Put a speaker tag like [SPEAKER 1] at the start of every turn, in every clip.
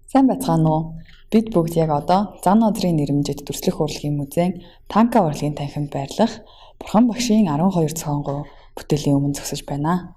[SPEAKER 1] Сайн байцгаана уу? Бид бүгд яг одоо Зан Одрын нэрмжит дүрслэх урлагийн музейн танка урлагийн танхимд байрлах Бурхан багшийн 12 цонгоо бүтээлийн өмнө зогсож байна.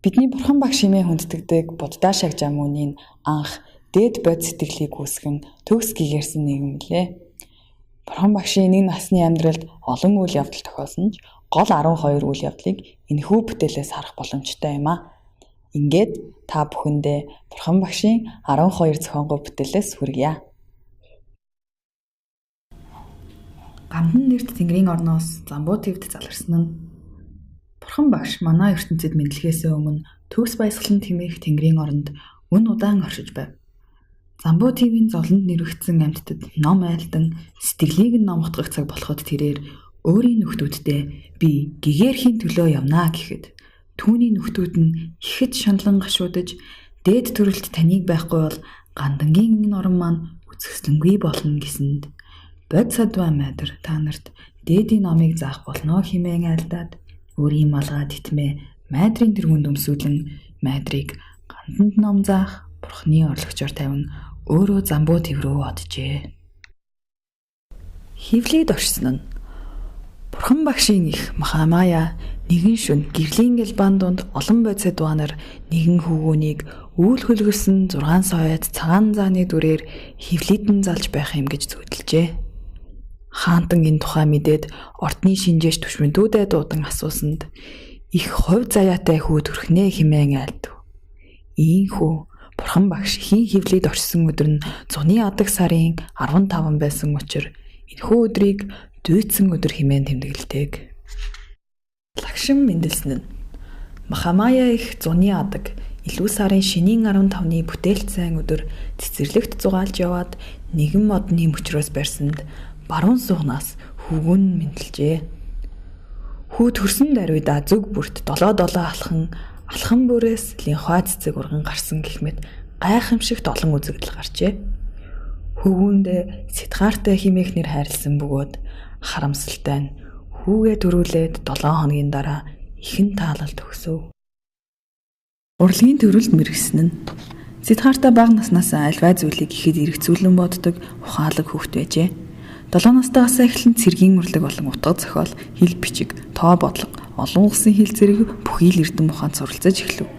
[SPEAKER 1] Бидний Бурхан багш хэмээн хүндэтгдэг Буддаа Шагжаамунийн анх дээд бод сэтгэлийг үүсгэн төгс гэгэрсэн нэгэн мөлий. Бурхан багшийн нэг насны амьдралд олон үйл явдал тохиолсон ч гол 12 үйл явдлыг энэхүү бүтээлээс харах боломжтой юм а. Ингээд та бүхэндээ Бурхан багшийн 12 зохион бүтээлээс хүргье. Гамдан нэрт Тэнгэрийн орноос Замбуу твд заларсан нь Бурхан багш манай ертөнцид мэдлэхээс өмнө төгс баясгалан тэмээх Тэнгэрийн оронд үн удаан оршиж байв. Замбуу твийн зовлонд нэрвэгдсэн амьтдад ном айлдан сэтгэлийг нь номготгох цаг болоход тэрээр өөрийн нөхдүүддээ би гэгээрхийн төлөө явнаа гэхэд түүний нөхдүүд нь ихэд шаналн гашуудаж дээд төрөлт таныг байхгүй бол гандангийн норон маань үсгэслэнгүй болно гэсэнд бод садва майдар та нарт дээдийн номыг заах болно хэмээн айлдаад өөрийн малгай титмээ майдрын тэргүүнд өмсүүлэн майдрыг ганданд ном заах Бурхны орлогчоор тавин өөрөө Замбуу тэв рүү оджээ. Хивлийд оршсон нь Бурхан багшийн их Махамая нэгэн шөнө гэрлийн гэлбан донд олон бодисод дуанаар нэгэн хөвгүүнийг үүл хөлгөсөн 6 сойд цагаан зааны дүрээр хивлийдэн залж байх юм гэж зөвөдөлжээ. Хаантан энэ тухай мэдээд ордны шинжээч түшмэндүүдээ дуудан асуусанд их хувь заяатай хүү төрхнээ хэмээн айлдав. Ийхүү Бурхан багш хин хивлийд оршсон өдөр нь зуны адаг сарын 15 байсан учраас энэхүү өдрийг дүйцэн өдөр хэмээн тэмдэглэдэг. Лагшин мэндэлсэн нь Махамая их зуны адаг илүү сарын шинийн 15-ны бүтээлт сайн өдөр цэцэрлэгт зугаалж яваад нэгэн модны мөчрөөс барьсанд баруун суугнаас хөвгүүн мэндэлжээ. Хүү төрсөн даруйда зүг бүрт долоо алхан бүрээс линхуа цэцэг урган гарсан гихмэд гайхамшигт олон үзэгдэл гарчээ. Хөвгүүндээ Сидхарта хэмээх нэр хайрлсан бөгөөд харамсалтай нь хүүгээ төрүүлээд 7 хоногийн дараа ихэн таалалд өгсөв. Урлагийн төрөлд мэргэсэн нь Сидхарта бага наснаас альваа зүйлийг ихэд эргэцүүлэн боддог ухаалаг хүүхэд байжээ. 7 настайгаас эхлэн цэргийн урлаг болон утга зохиол, хэл бичиг, тоо бодлого, олон улсын хэл зэрэг бүхий л эрдэм ухаанд суралцаж эхлэв.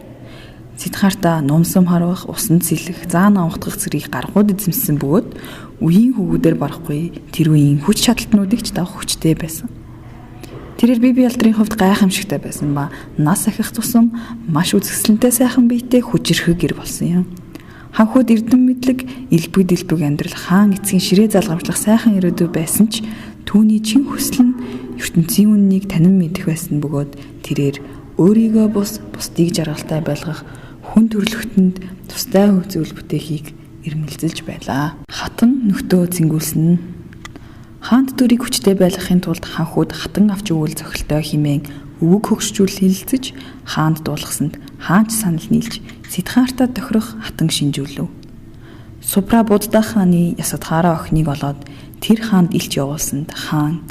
[SPEAKER 1] Сидхарта нумсам харвах, усанд сэлэх, заан амгатгах зэргийг гаргууд эзэмссэн бөгөөд үеийн хөвгүүдээр барахгүй тэр үеийн хүч чадалтнуудыг ч давах хүчтэй байсан. Тэрээр бие алдрын хувьд гайхамшигтай байсан ба нас ахих тусам маш үзэсгэлэнтэй сайхан биетэй хүчирхэг гэр болсон юм. Ханхуд эрдэм мэдлэг, элбэг амьдрал хаан эцгийн ширээ залгамжлах сайхан ирээдүй байсан ч түүний чин хүсэл нь ертөнцийн үннийг танин мэдэх байсан бөгөөд тэрээр өөрийгөө бусдыг жаргалтай байлгах хүн төрлөختөнд тустай хөв зүйл бүтээхийг ирмэлзэлж байлаа. Хатан нөхдөө зингүүлсэн нь хаант дүрийг хүчтэй байлгахын тулд ханхуд хатан авч өгвөл зохилтой хэмээн өвөг хөгшчүүл хилэлцэж хаанд дуулгасанд хаанч санал нийлж Сидхарта тохирох хатан шинжүүлв. Супра Будда хааны Ясадхара охиныг олоод тэр хаанд илч явуулсанд хаан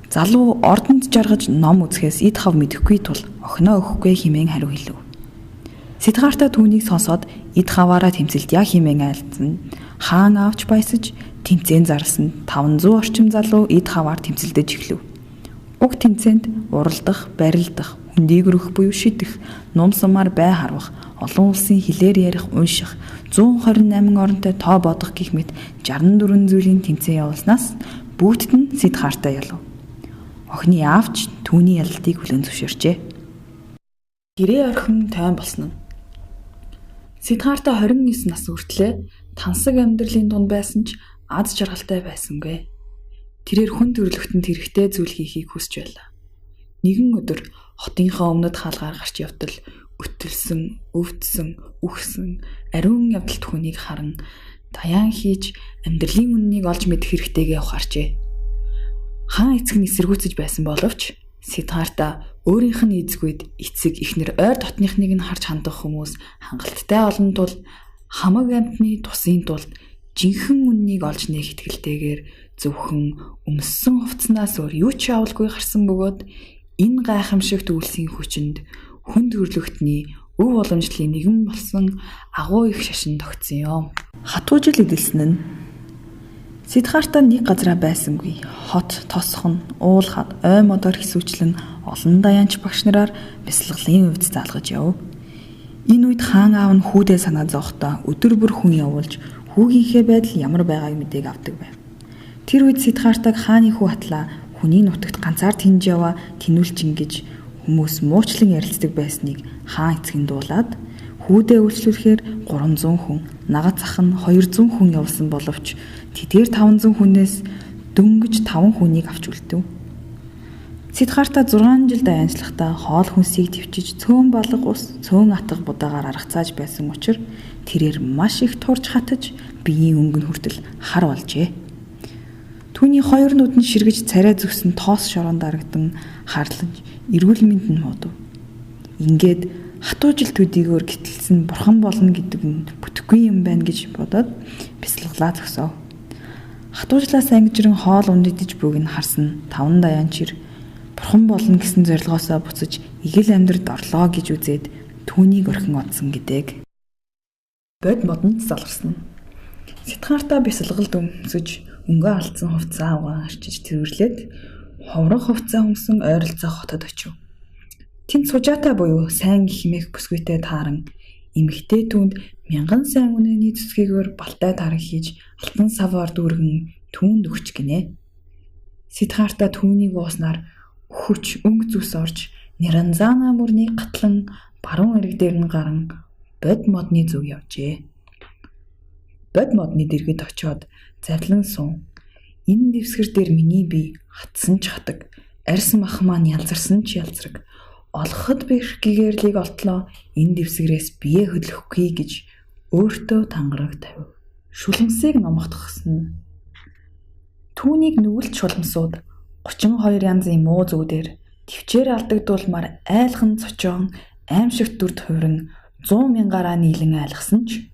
[SPEAKER 1] залуу ордонд жаргаж ном үзэхээс эд хав мэдэхгүй тул охиноо өгөхгүй хэмээн хариу хэлв. Сидхарта түүнийг сонсоод эд хаваараа тэмцэлдья хэмээн айлдсан. Хаан авч баясаж тэмцээн зарласан 500 орчим залуу эд хаваар тэмцэлдэж эхлэв. Уг тэмцээнд уралдах, барилдах, хүндийг өргөх буюу шидэх, нум сумаар бай харвах, олон улсын хэлээр ярих, унших, 128 оронтой тоо бодох гэх мэт 64 зүйлийн тэмцээн явуулснаас бүгдд нь Сидхарта ялав. Охины аавч түүний ялалтыг хүлээн зөвшөөрчээ. Гэрээ орхин тойн болсон нь Сидхарта 29 нас хүртлээр тансаг амьдралын дунд байсан ч аз жаргалтай байсангүй. Тэрээр хүн төрлөختөнд хэрэгтэй зүйл хийхийг хүсэж байлаа. Нэгэн өдөр хотынхоо өмнөд хаалгаар гарч явтал өтөлсөн, өвдсөн, үхсэн, ариун явдалт хүнийг харан даяан хийж амьдралын үннийг олж мэдэх хэрэгтэйгээ ухаарчээ. Хаан эцэг нь эсэргүүцэж байсан боловч Сидхарта өөрийнх нь эзгүйд эцэг эхнэр ойр дотныхныг нь харж хандах хүмүүс хангалттай олон тул хамаг амьтны тусын тулд жинхэнэ үннийг олж нээх итгэлтэйгээр зөвхөн өмссөн хувцснаас өөр юу ч авалгүй гарсан бөгөөд энэ гайхамшигт үйлсийн хүчинд хүн төрлөختний өв уламжлалын нэгэн болсон агуу их шашин тогтсон юм. хатуу жил эдэлсэн нь Сиддхартаа нэг газараа байсангүй. Хот, тосхон, уулхад, ой модоор хэсүүчлэн олон даянч багш нараар бясалгалын хувьд заалгаж яв. Энэ үед хаан аав нь хүүдээ санаа зовхдоо өдөр бүр хүн явуулж хүүгийнхээ байдал ямар байгааг мэдээг авдаг байв. Тэр үед Сиддхартаг хааны хүү атлаа хүний нутагт ганцаар тэнж яваа тэнүүлч ингэж хүмүүс муучлан ярилцдаг байсныг хаан эцгийн дуулаад хүүдээ үйлчлүүлэхээр 300 хүн, нагад зах нь 200 хүн явуулсан боловч тэдгээр 500 хүнээс дөнгөж 5 хүнийг авч үлдэв. Сиддхарта 6 жил даянчлахдаа хоол хүнсийг твчиж цөөн балга ус, цөөн атга будаагаар аргацааж байсан учраас тэрээр маш их турж хатаж биеийн өнгө нь хүртэл хар болжээ. Түүний хоёр нүд нь ширгэж царай зүгсэн тоос шорон дарагдан харлаж эрүүл мэнд нь муудав. Ингээд хатуу жил төдийгөөр гítэлсэн бурхан болно гэдэг нь бүтэхгүй юм байна гэж бодоод бясалгалаа зогсов. Хатуучлаас ангижрын хоол ундидж бүгд нь харсан 5 даянчир бурхан болно гэсэн зорилгоосоо буцаж игэл амьдрд орлоо гэж үзээд түүнийг орхин одсон гэдэг. Бод модонд залгарсан. Сиддхарта бясалгалд өмсөж өнгөө алдсан хувцас аваа арчиж тэрвэрлээд ховрох хувцас өмсөн ойролцоо хотод очив. Тэнд Сужаата буюу сайн химээх бүсгүйтэй тааран эмэгтэй түүнд 1000 сайн үнэний цэцгийгээр балтай тараг хийж алтан саваар дүүргэн түүнд өгч гинэ. Сиддхарта түүнийг ууснаар хүч өнгө зүс орж Ниранзана мөрний гатлан баруун эрэг дээр нь гарan бод модны зүг явжээ. Бод модны дэргэд очиод зарлан суув. Энэ дэвсгэр дээр миний бие хатсан ч хатаг, арьс мах маань ялзарсан ч ялзраг. Олоход бэх гэгэрлийг олтлоо энэ дэвсгэрээс бие хөдлөхгүй гэж өөртөө тангараг тавив. Шүлмсийг номготгосон. Түүнийг нүгэлт шулмсууд 32 янзын муу зүудээр төвчээр алдагдуулмаар айлхан цочоон аимшигт дүрд хувиран 100,000-аараа нийлэн айлгсан ч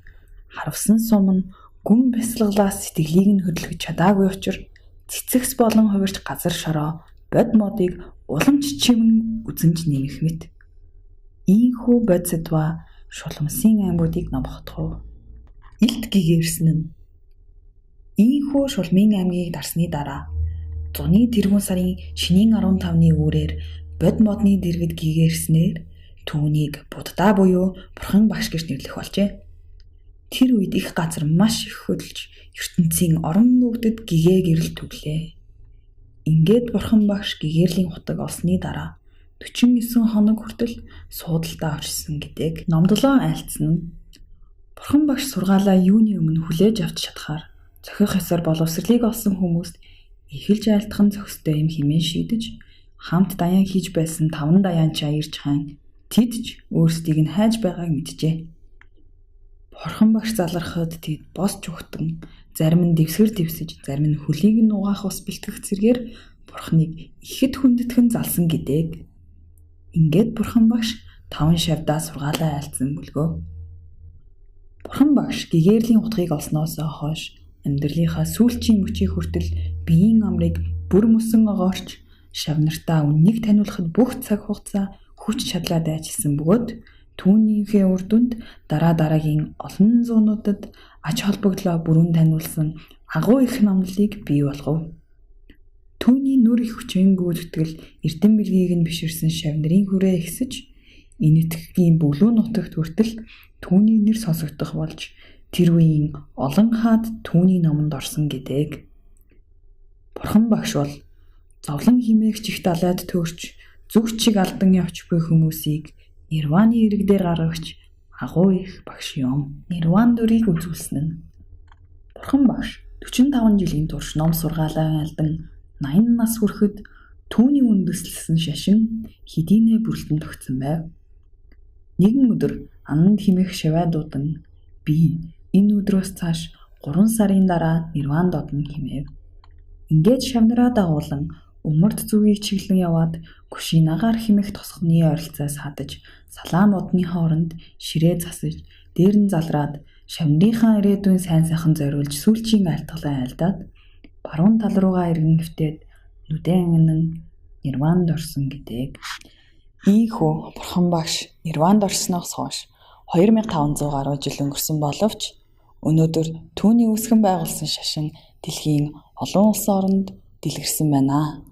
[SPEAKER 1] харвсан сум нь гүн бясалгалаас сэтгэлийг нь хөдөлгөж чадаагүй учраас цэцэгс болон хувирч газар шороо бод модыг уламж чимэн үзэнж нэмэх мэт. Ийхүү бод сэдва шулмсын аймагуудыг номготгов. Илт гэгэрсэн нь ийхүү шулмын аймгийг дарсны дараа зуны тэргүүн сарын шинийн 15-ны үүрээр бод модны дэргэд гэгэрснээр түүнийг Будда буюу бурхан багш гэж нэрлэх болжээ. Тэр үед их газар маш их хөдөлж ертөнцийн орон нутгад гэгээ гэрэл төглөө. Ингээд бурхан багш гэгэрлийн хутаг олсны дараа 49 хоног хүртэл суудалтаа оршисон гэдэг номдлоо айлцсан нь. Бурхан багш сургаалаа юуны өмнө хүлээж авч чадхаар зохих ёсоор боловсролыг олсон хүмүүст эхэлж айлтах нь зохистой юм хэмээн шийдэж хамт даяан хийж байсан 5 даянчаа ирж хаан тэдж өөрсдийг нь хайж байгааг мэджээ. Бурхан багш залрахад тэд босч ухтан зарим нь дэвсгэр дэвсэж зарим нь хөлийг нь угаах ус бэлтгэх зэргээр бурханыг ихэд хүндэтгэн залсан гэдэг. Ингээд бурхан багш 5 шавдаа сургаалаа айлцсан бөлгөө. Бурхан багш гэгэрлийн утгыг олсноос хойш амьдралынхаа сүүлчийн мөчийг хүртэл биеийн амрыг бүр мөсөн огоорч шавнартаа үннийг таниулахад бүх цаг хугацаа хүч чадлаа дайчилсан бөгөөд түүнийхээ үр дүнд дараагийн олон зуунуудад ач холбогдлоо бүрэн таниулсан агуу их номлолыг бий болгов. Түүний нүр их хүчийн гүйтгэл эрдэм бэлгийг нь биширсэн шавнырын хүрээ ихсэж энэтхэгийн бүлүү нутагт хүртэл түүний нэр сонсогдох болж тэр үеийн олон хаад түүний номонд орсон гэдэг. Бурхан багш бол зовлон химээх чихт далайд төөрч зүг чиг алдан явж буй хүмүүсийг нирваны ирэг дээр гаргагч агуу их багш юм. Нирван дүрийг үзүүлсэн нь. Бурхан багш 45 жилийн турш ном сургаалаа алдан 80 нас хүрэхэд түүний үндэслэлсэн шашин хэдийнэ бүрэлдэхүүн тогтсон байв. Нэгэн өдөр ананд химэх шавайдуудан би энэ өдрөөс цааш 3 сарын дараа нирванд одно хэмэв. Ингээд шавнараа дагуулan умард зүгийг чиглэн яваад Кушинагаар химэх тосгоны ойролцоос хадаж салаам модны хооронд ширээ засаж дээр нь залраад шавнырынхаа ирээдүйн сайн сайхан зориулж сүүлчийн айлтгалаа айлдаад баруун тал руугаа эргэн нэвтээд нүдэн ангинан нирванд орсон гэдэг. Ийхүү бурхан багш нирванд орсноос хойш 2500 гаруй жил өнгөрсөн боловч Өнөөдөр түүний үүсгэн байгуулсан шашин дэлхийн олон улсын оронд дэлгэрсэн байна.